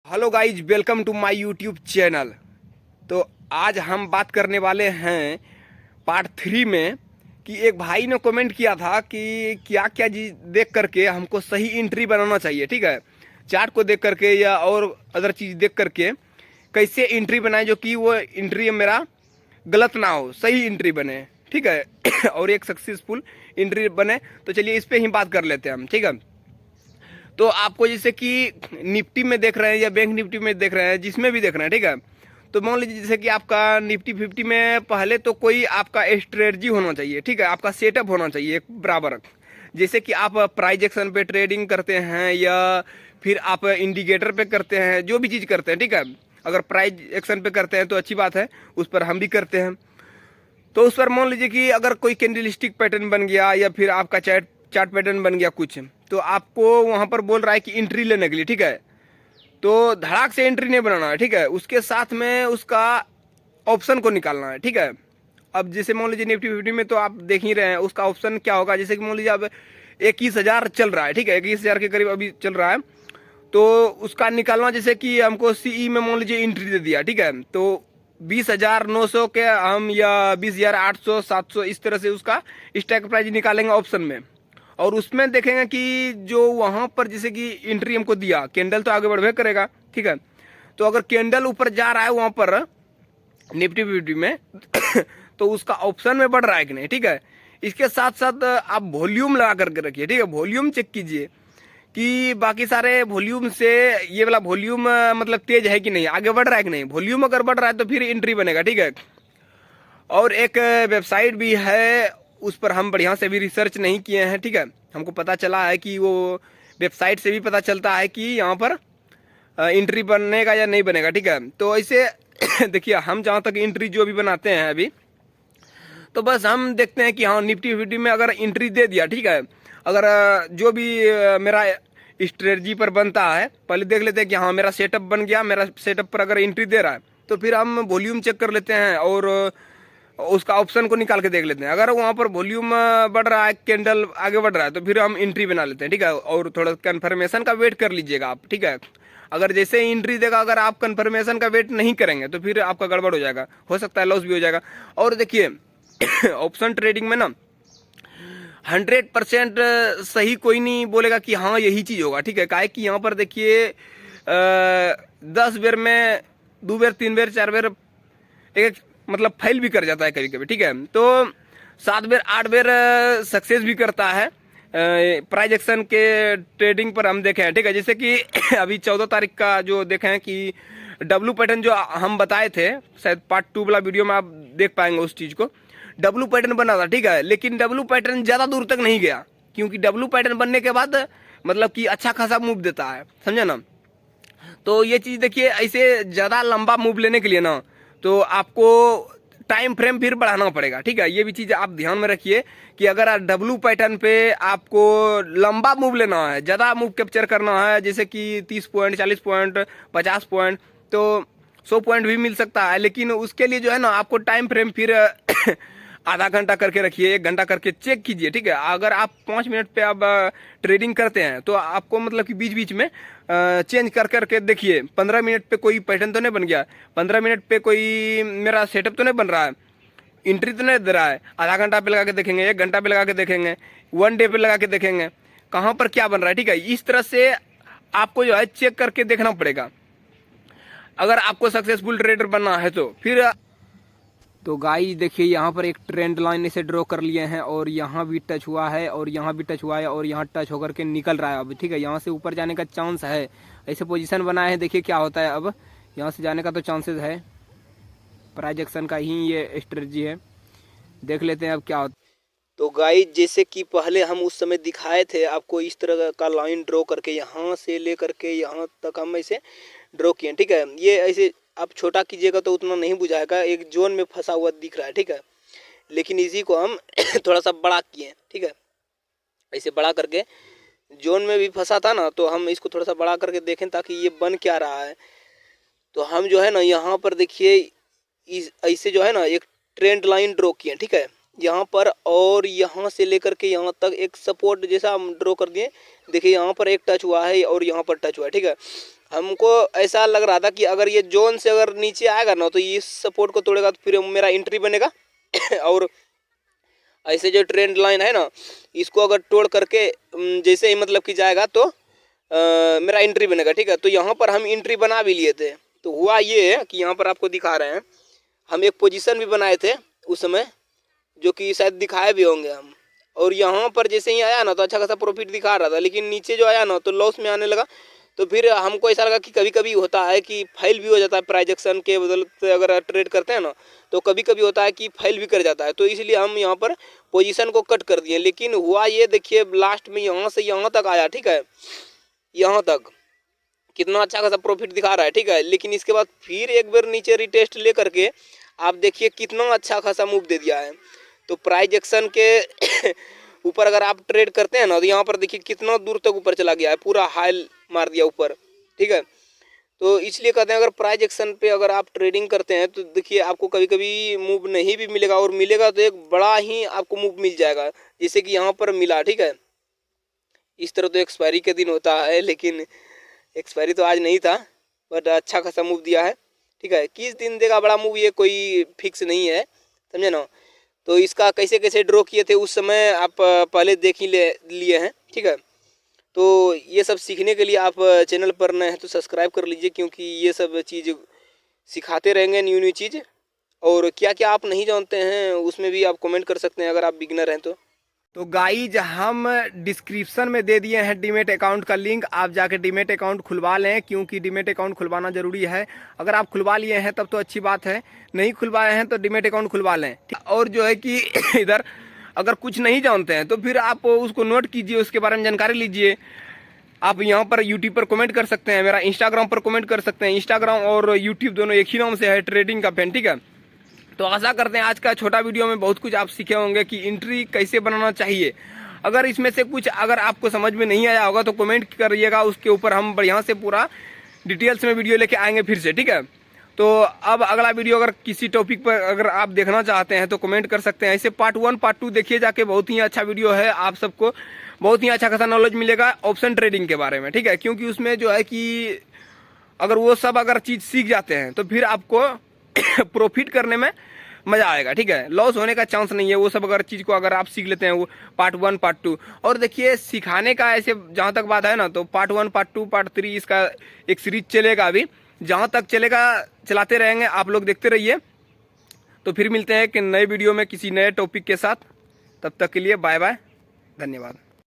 Hello guys, welcome to my YouTube channel. तो आज हम बात करने वाले हैं पार्ट 3 में कि एक भाई ने कमेंट किया था कि क्या क्या चीज़ देख करके हमको सही एंट्री बनाना चाहिए। ठीक है, चार्ट को देख करके या और अदर चीज़ देख करके कैसे एंट्री बनाए जो कि वो एंट्री मेरा गलत ना हो, सही एंट्री बने। ठीक है और एक सक्सेसफुल एंट्री बने। तो चलिए इस पे ही बात कर लेते हैं हम। ठीक है, तो आपको जैसे कि निफ्टी में देख रहे हैं या बैंक निफ्टी में देख रहे हैं, जिसमें भी देख रहे हैं, ठीक है, तो मान लीजिए जैसे कि आपका निफ्टी 50 में पहले तो कोई आपका स्ट्रेटजी होना चाहिए। ठीक है, आपका सेटअप होना चाहिए एक बराबर। जैसे कि आप प्राइस एक्शन पे ट्रेडिंग करते हैं या फिर आप इंडिकेटर पे करते हैं, जो भी चीज़ करते हैं। ठीक है, अगर प्राइस एक्शन पे करते हैं तो अच्छी बात है, उस पर हम भी करते हैं। तो उस पर मान लीजिए कि अगर कोई कैंडलस्टिक पैटर्न बन गया या फिर आपका चार्ट चार्ट पैटर्न बन गया कुछ, तो आपको वहां पर बोल रहा है कि एंट्री लेने के लिए। ठीक है, तो धड़ाक से एंट्री नहीं बनाना है। ठीक है, उसके साथ में उसका ऑप्शन को निकालना है। ठीक है, अब जैसे मान लीजिए निफ्टी 50 में तो आप देख ही रहे हैं उसका ऑप्शन क्या होगा। जैसे कि मान लीजिए अब 21,000 चल रहा है। ठीक है, 21,000 के करीब अभी चल रहा है, तो उसका निकालना, जैसे कि हमको सीई में मान लीजिए एंट्री दे दिया। ठीक है, तो 20,900 के हम या 20,800 700 इस तरह से उसका स्टैक प्राइस निकालेंगे ऑप्शन में। और उसमें देखेंगे कि जो वहां पर जैसे कि एंट्री हमको दिया, कैंडल तो आगे बढ़वे करेगा। ठीक है, तो अगर कैंडल ऊपर जा रहा है वहां पर निफ्टी 50 में तो उसका ऑप्शन में बढ़ रहा है कि नहीं। ठीक है, इसके साथ साथ आप वॉल्यूम लगा करके रखिए। ठीक है, वॉल्यूम चेक कीजिए कि बाकी सारे वॉल्यूम से ये वाला वॉल्यूम मतलब तेज है कि नहीं, आगे बढ़ रहा है कि नहीं। वॉल्यूम अगर बढ़ रहा है तो फिर एंट्री बनेगा। ठीक है, और एक वेबसाइट भी है, उस पर हम बढ़िया से भी रिसर्च नहीं किए हैं। ठीक है, हमको पता चला है कि वो वेबसाइट से भी पता चलता है कि यहाँ पर एंट्री बनेगा या नहीं बनेगा। ठीक है, तो ऐसे देखिए, हम जहाँ तक एंट्री जो भी बनाते हैं अभी, तो बस हम देखते हैं कि हाँ निफ्टी 50 में अगर एंट्री दे दिया। ठीक है, अगर जो भी मेरा स्ट्रेटजी पर बनता है, पहले देख लेते हैं कि हाँ मेरा सेटअप बन गया, मेरा सेटअप पर अगर एंट्री दे रहा है तो फिर हम वॉल्यूम चेक कर लेते हैं और उसका ऑप्शन को निकाल के देख लेते हैं। अगर वहाँ पर वॉल्यूम बढ़ रहा है, कैंडल आगे बढ़ रहा है, तो फिर हम एंट्री बना लेते हैं। ठीक है, और थोड़ा कन्फर्मेशन का वेट कर लीजिएगा आप। ठीक है, अगर जैसे ही एंट्री देगा, अगर आप कन्फर्मेशन का वेट नहीं करेंगे तो फिर आपका गड़बड़ हो जाएगा, हो सकता है लॉस भी हो जाएगा। और देखिए ऑप्शन ट्रेडिंग में ना 100% सही कोई नहीं बोलेगा कि हाँ यही चीज होगा। ठीक है, काहे कि यहाँ पर देखिए 10 बेर में 2 बेर 3 बेर 4 बेर एक मतलब फेल भी कर जाता है कभी कभी। ठीक है, तो 7 बेर 8 बेर सक्सेस भी करता है प्राइज एक्शन के ट्रेडिंग पर हम देखे हैं। ठीक है, जैसे कि अभी 14 तारीख का जो देखे हैं कि डब्लू पैटर्न जो हम बताए थे, शायद पार्ट 2 वाला वीडियो में आप देख पाएंगे उस चीज को। डब्लू पैटर्न बना था। ठीक है, लेकिन डब्लू पैटर्न ज्यादा दूर तक नहीं गया, क्योंकि डब्लू पैटर्न बनने के बाद मतलब कि अच्छा खासा मूव देता है, समझे ना। तो ये चीज देखिए, ऐसे ज्यादा लंबा मूव लेने के लिए ना तो आपको टाइम फ्रेम फिर बढ़ाना पड़ेगा। ठीक है, ये भी चीज आप ध्यान में रखिए कि अगर डब्लू पैटर्न पे आपको लंबा मूव लेना है, ज्यादा मूव कैप्चर करना है, जैसे कि 30 पॉइंट 40 पॉइंट 50 पॉइंट, तो 100 पॉइंट भी मिल सकता है। लेकिन उसके लिए जो है ना आपको टाइम फ्रेम फिर आधा घंटा करके रखिए, 1 घंटा करके चेक कीजिए। ठीक है, अगर आप 5 मिनट पे आप ट्रेडिंग करते हैं तो आपको मतलब कि बीच बीच में चेंज कर करके देखिए, 15 मिनट पे कोई पैटर्न तो नहीं बन गया, 15 मिनट पे कोई मेरा सेटअप तो नहीं बन रहा है, एंट्री तो नहीं दे रहा है। आधा घंटा पे लगा के देखेंगे, 1 घंटा पे लगा के देखेंगे, 1 डे पे लगा के देखेंगे कहाँ पर क्या बन रहा है। ठीक है, इस तरह से आपको जो है चेक करके देखना पड़ेगा अगर आपको सक्सेसफुल ट्रेडर बनना है तो। फिर तो गाइस देखिए, यहाँ पर एक ट्रेंड लाइन इसे ड्रॉ कर लिए हैं और यहाँ भी टच हुआ है और यहाँ भी टच हुआ है और यहाँ टच होकर के निकल रहा है अब। ठीक है, यहाँ से ऊपर जाने का चांस है, ऐसे पोजीशन बनाए हैं, देखिए क्या होता है। अब यहाँ से जाने का तो चांसेस है, प्राइज एक्शन का ही ये स्ट्रेटजी है, देख लेते हैं अब क्या होता है। तो गाइस जैसे कि पहले हम उस समय दिखाए थे आपको, इस तरह का लाइन ड्रॉ करके यहाँ से ले करके यहाँ तक हम ऐसे ड्रॉ किए। ठीक है, ये ऐसे आप छोटा कीजिएगा तो उतना नहीं बुझाएगा, एक जोन में फंसा हुआ दिख रहा है। ठीक है, लेकिन इसी को हम थोड़ा सा बड़ा किए। ठीक है, ऐसे बड़ा करके, जोन में भी फंसा था ना तो हम इसको थोड़ा सा बड़ा करके देखें ताकि ये बन क्या रहा है। तो हम जो है ना यहाँ पर देखिए ऐसे जो है ना एक ट्रेंड लाइन ड्रॉ किए। ठीक है, यहाँ पर और यहाँ से लेकर के यहाँ तक एक सपोर्ट जैसा हम ड्रॉ कर दिए। देखिए यहाँ पर एक टच हुआ है और यहाँ पर टच हुआ है। ठीक है, हमको ऐसा लग रहा था कि अगर ये जोन से अगर नीचे आएगा ना तो इस सपोर्ट को तोड़ेगा तो फिर मेरा एंट्री बनेगा और ऐसे जो ट्रेंड लाइन है ना इसको अगर तोड़ करके जैसे ही मतलब कि जाएगा तो मेरा एंट्री बनेगा, ठीक है। तो यहाँ पर हम एंट्री बना भी लिए थे। तो हुआ ये है कि यहाँ पर आपको दिखा रहे हैं, हम एक पोजीशन भी बनाए थे उस समय, जो कि शायद दिखाए भी होंगे हम। और यहाँ पर जैसे ही आया ना तो अच्छा खासा प्रॉफिट दिखा रहा था, लेकिन नीचे जो आया ना तो लॉस में आने लगा। तो फिर हमको ऐसा लगा कि कभी कभी होता है कि फेल भी हो जाता है, प्राइजेक्शन के बदलते अगर ट्रेड करते हैं ना तो कभी कभी होता है कि फेल भी कर जाता है। तो इसलिए हम यहाँ पर पोजीशन को कट कर दिए। लेकिन हुआ ये, देखिए लास्ट में यहाँ से यहाँ तक आया, ठीक है, यहाँ तक कितना अच्छा खासा प्रॉफिट दिखा रहा है, ठीक है। लेकिन इसके बाद फिर एक बार नीचे रिटेस्ट ले करके आप देखिए कितना अच्छा खासा मूव दे दिया है। तो प्राइज एक्शन के ऊपर अगर आप ट्रेड करते हैं ना तो यहाँ पर देखिए कितना दूर तक ऊपर चला गया है, पूरा हाई मार दिया ऊपर, ठीक है। तो इसलिए कहते हैं अगर प्राइज एक्शन पे अगर आप ट्रेडिंग करते हैं तो देखिए आपको कभी कभी मूव नहीं भी मिलेगा, और मिलेगा तो एक बड़ा ही आपको मूव मिल जाएगा, जैसे कि यहाँ पर मिला, ठीक है। इस तरह तो एक्सपायरी के दिन होता है, लेकिन एक्सपायरी तो आज नहीं था, बट अच्छा खासा मूव दिया है, ठीक है। किस दिन देगा बड़ा मूव ये कोई फिक्स नहीं है, समझे ना। तो इसका कैसे कैसे ड्रॉ किए थे उस समय आप पहले देख ही लिए हैं, ठीक है। तो ये सब सीखने के लिए आप चैनल पर नए हैं तो सब्सक्राइब कर लीजिए, क्योंकि ये सब चीज़ सिखाते रहेंगे न्यू न्यू चीज़। और क्या क्या आप नहीं जानते हैं उसमें भी आप कमेंट कर सकते हैं अगर आप बिगिनर हैं तो गाइज हम डिस्क्रिप्शन में दे दिए हैं डीमेट अकाउंट का लिंक, आप जाके डीमेट अकाउंट खुलवा लें, क्योंकि डीमेट अकाउंट खुलवाना ज़रूरी है। अगर आप खुलवा लिए हैं तब तो अच्छी बात है, नहीं खुलवाए हैं तो डीमेट अकाउंट खुलवा लें। और जो है कि इधर अगर कुछ नहीं जानते हैं तो फिर आप उसको नोट कीजिए, उसके बारे में जानकारी लीजिए। आप यहाँ पर यूट्यूब पर कमेंट कर सकते हैं, मेरा इंस्टाग्राम पर कमेंट कर सकते हैं। इंस्टाग्राम और यूट्यूब दोनों एक ही नाम से है, ट्रेडिंग का फैन, ठीक है। तो आशा करते हैं आज का छोटा वीडियो में बहुत कुछ आप सीखे होंगे कि एंट्री कैसे बनाना चाहिए। अगर इसमें से कुछ अगर आपको समझ में नहीं आया होगा तो कमेंट करिएगा, उसके ऊपर हम बढ़िया से पूरा डिटेल्स में वीडियो लेके आएंगे फिर से, ठीक है। तो अब अगला वीडियो अगर किसी टॉपिक पर अगर आप देखना चाहते हैं तो कमेंट कर सकते हैं। ऐसे पार्ट 1 पार्ट 2 देखिए जाके, बहुत ही अच्छा वीडियो है, आप सबको बहुत ही अच्छा खासा नॉलेज मिलेगा ऑप्शन ट्रेडिंग के बारे में, ठीक है। क्योंकि उसमें जो है कि अगर वो सब अगर चीज़ सीख जाते हैं तो फिर आपको प्रॉफिट करने में मजा आएगा, ठीक है। लॉस होने का चांस नहीं है, वो सब अगर चीज़ को अगर आप सीख लेते हैं, वो पार्ट 1 पार्ट 2। और देखिए सिखाने का ऐसे जहाँ तक बात है ना तो पार्ट 1 पार्ट 2 पार्ट 3 इसका एक सीरीज चलेगा, अभी जहाँ तक चलेगा चलाते रहेंगे, आप लोग देखते रहिए। तो फिर मिलते हैं कि नए वीडियो में किसी नए टॉपिक के साथ, तब तक के लिए बाय बाय, धन्यवाद।